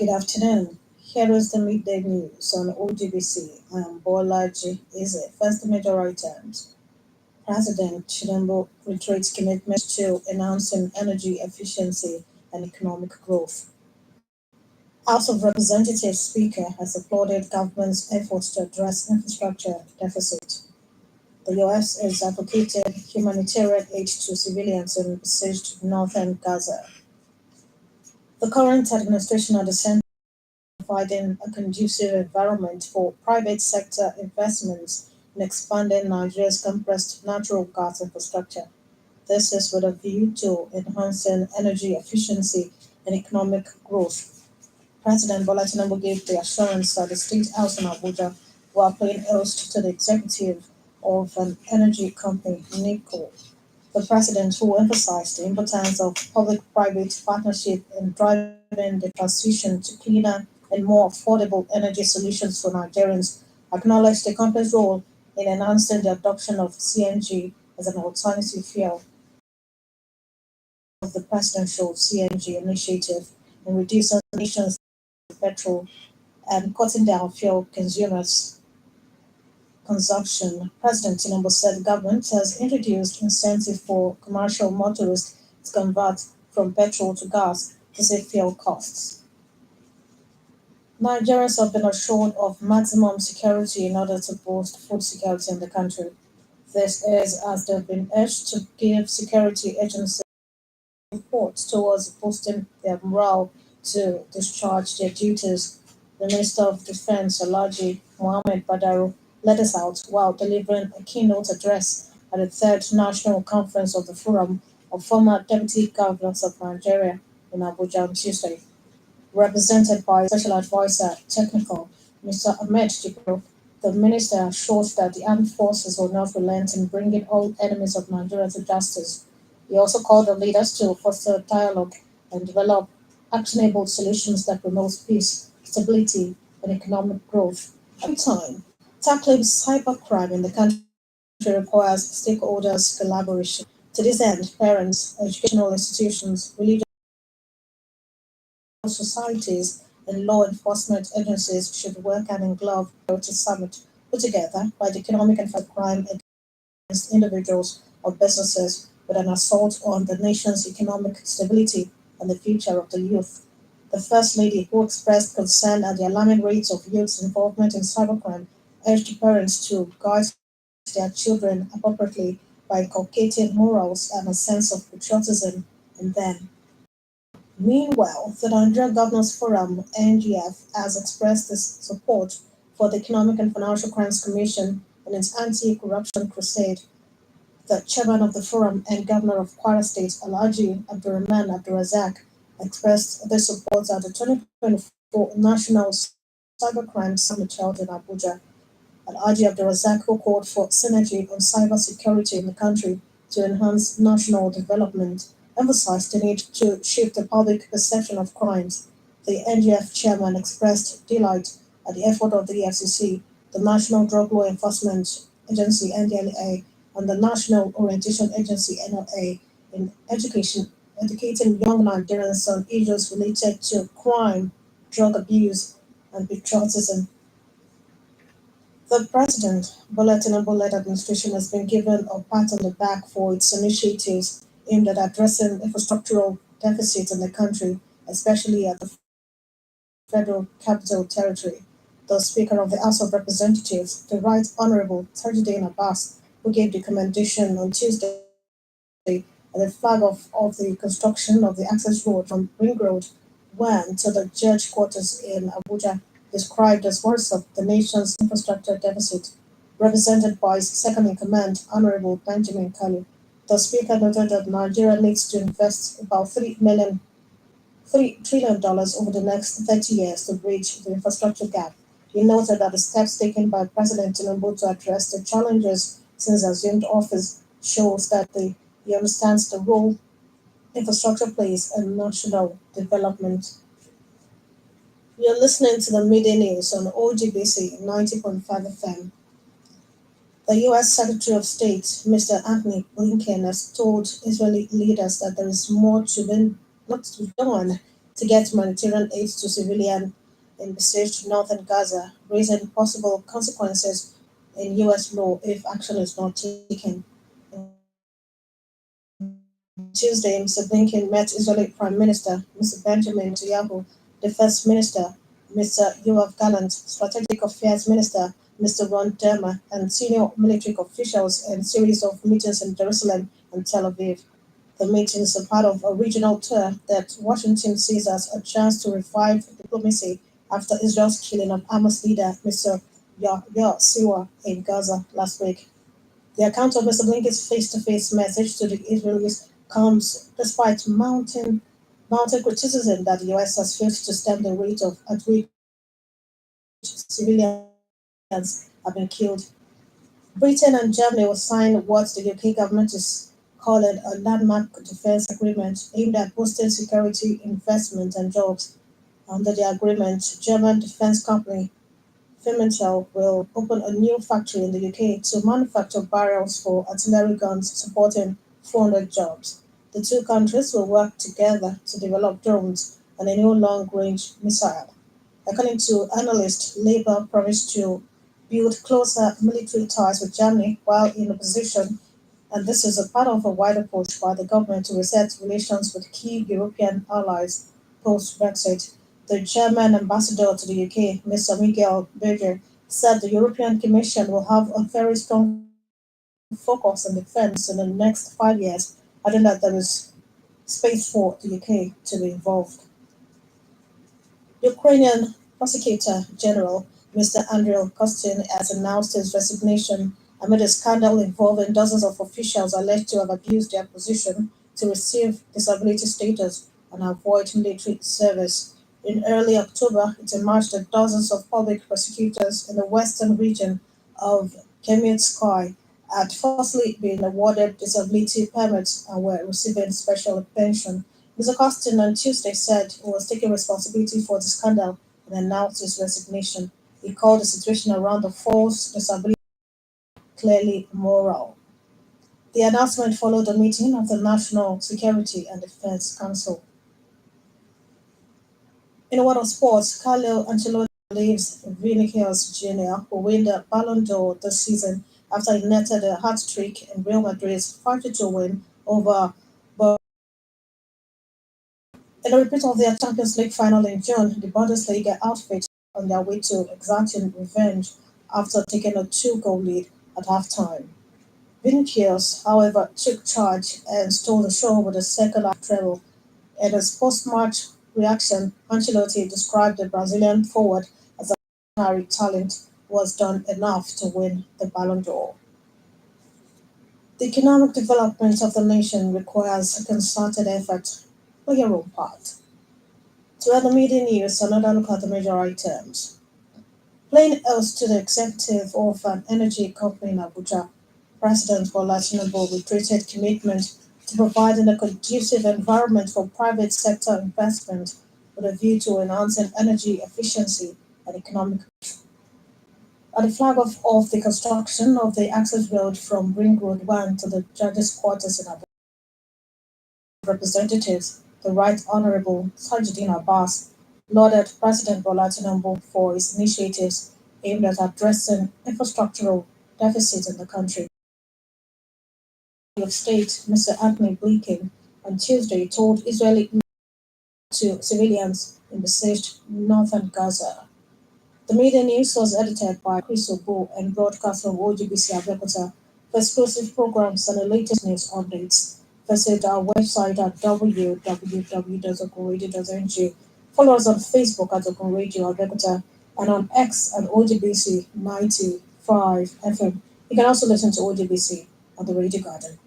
Good afternoon. Here is the midday news on OGBC. I am Bolaji. Is it first major items? President Tinubu reiterates commitment to enhancing energy efficiency and economic growth. House of Representatives Speaker has applauded government's efforts to address infrastructure deficit. The US is advocating humanitarian aid to civilians in besieged northern Gaza. The current administration at the center providing a conducive environment for private sector investments in expanding Nigeria's compressed natural gas infrastructure. This is with a view to enhancing energy efficiency and economic growth. President Bola Tinubu gave the assurance at the State House in Abuja while playing host to the executive of an energy company, NICO. The president, who emphasized the importance of public-private partnership in driving the transition to cleaner and more affordable energy solutions for Nigerians, acknowledged the company's role in enhancing the adoption of CNG as an alternative fuel of the presidential CNG initiative in reducing emissions of petrol and cutting down fuel consumers' consumption. President Tinubu said the government has introduced incentive for commercial motorists to convert from petrol to gas to save fuel costs. Nigerians have been assured of maximum security in order to boost food security in the country. This is as they've been urged to give security agencies support towards boosting their morale to discharge their duties. The Minister of Defense, Alhaji Mohammed Badaru, led us out while delivering a keynote address at the third national conference of the Forum of Former Deputy Governors of Nigeria in Abuja on Tuesday. Represented by Special Advisor Technical, Mr. Ahmed Jibril, the minister assured that the armed forces will not relent in bringing all enemies of Nigeria to justice. He also called on leaders to foster dialogue and develop actionable solutions that promote peace, stability, and economic growth. At the time, tackling cybercrime in the country requires stakeholders' collaboration. To this end, parents, educational institutions, religious societies, and law enforcement agencies should work hand in glove. Priority Summit, put together by the Economic and Financial Crime against individuals or businesses with an assault on the nation's economic stability and the future of the youth. The First Lady, who expressed concern at the alarming rates of youth's involvement in cybercrime, urged parents to guide their children appropriately by inculcating morals and a sense of patriotism in them. Meanwhile, the Nigeria Governors Forum (NGF) has expressed its support for the Economic and Financial Crimes Commission in its anti-corruption crusade. The chairman of the forum and governor of Kwara State, Alhaji Abdurrahman Abdulrazak, expressed their support at the 2024 National Cybercrime Summit held in Abuja. Alhaji Abdulrazak, who called for synergy on cyber security in the country to enhance national development, emphasized the need to shift the public perception of crimes. The NGF chairman expressed delight at the effort of the EFCC, the National Drug Law Enforcement Agency (NDLEA), and the National Orientation Agency (NOA) in educating young Nigerians on issues related to crime, drug abuse, and patriotism. The President Bola Tinubu-led administration has been given a pat on the back for its initiatives aimed at addressing infrastructural deficits in the country, especially at the Federal Capital Territory. The Speaker of the House of Representatives, the Right Honorable Tajuddin Abbas, who gave the commendation on Tuesday at the flag of the construction of the access road from Ring Road 1 to the Judge Quarters in Abuja, described as worst of the nation's infrastructure deficit, represented by his second in command, Honorable Benjamin Kalu. The Speaker noted that Nigeria needs to invest about $3 trillion over the next 30 years to bridge the infrastructure gap. He noted that the steps taken by President Tinubu to address the challenges since assumed office shows that he understands the role infrastructure plays in national development. You're listening to the Midday News on OGBC 90.5 FM. The U.S. Secretary of State, Mr. Anthony Blinken, has told Israeli leaders that there is more not to be done to get humanitarian aid to civilians in besieged northern Gaza, raising possible consequences in U.S. law if action is not taken. On Tuesday, Mr. Blinken met Israeli Prime Minister Mr. Benjamin Netanyahu, Defense Minister Mr. Yoav Gallant, Strategic Affairs Minister Mr. Ron Dermer, and senior military officials in a series of meetings in Jerusalem and Tel Aviv. The meetings are part of a regional tour that Washington sees as a chance to revive diplomacy after Israel's killing of Hamas leader Mr. Yahya Sinwar in Gaza last week. The account of Mr. Blinken's face-to-face message to the Israelis comes despite mounting criticism that the US has failed to stem the rate at which civilians have been killed. Britain and Germany will sign what the UK government is calling a landmark defence agreement aimed at boosting security, investment and jobs. Under the agreement, German defence company Fremantle will open a new factory in the UK to manufacture barrels for artillery guns, supporting 400 jobs. The two countries will work together to develop drones and a new long-range missile. According to analysts, Labour promised to build closer military ties with Germany while in opposition, and this is a part of a wider push by the government to reset relations with key European allies post-Brexit. The German ambassador to the UK, Mr. Miguel Berger, said the European Commission will have a very strong focus on defence in the next 5 years, adding that there is space for the UK to be involved. Ukrainian Prosecutor General Mr. Andriy Kostin has announced his resignation amid a scandal involving dozens of officials alleged to have abused their position to receive disability status and avoid military service. In early October, it emerged that dozens of public prosecutors in the western region of Kamianskoye had falsely been awarded disability permits and were receiving special pension. Mr. Costin on Tuesday said he was taking responsibility for the scandal and announced his resignation. He called the situation around the false disability clearly immoral. The announcement followed a meeting of the National Security and Defense Council. In the world of sports, Carlo Ancelotti believes Vinicius Junior will win the Ballon d'Or this season after he netted a hat-trick in Real Madrid's 5-2 win over. In a repeat of their Champions League final in June, the Bundesliga outfit on their way to exerting revenge after taking a two-goal lead at halftime. Vinicius, however, took charge and stole the show with a second-half treble. In his post-match reaction, Ancelotti described the Brazilian forward as a extraordinary talent who has done enough to win the Ballon d'Or. The economic development of the nation requires a concerted effort. Play your own part. To other media news, another look at the major items. Playing host to the executive of an energy company in Abuja, President Bolaji reiterated commitment to providing a conducive environment for private sector investment with a view to enhancing energy efficiency and economic growth. At the flag of the construction of the access road from Ring Road 1 to the judges' quarters in Abuja, Representatives, the Right Honourable Tajuddin Abbas, lauded President Bola Tinubu for his initiatives aimed at addressing infrastructural deficits in the country. Secretary of State Mr. Anthony Blinken on Tuesday told Israeli to civilians in besieged northern Gaza. The media news was edited by Chris Obo and broadcast from OGBC Abeokuta. For exclusive programs and the latest news updates, visit our website at www.ogunradio.ng. Follow us on Facebook at Ogun Radio Abeokuta and on X at OGBC 95 FM. You can also listen to OGBC on the Radio Garden.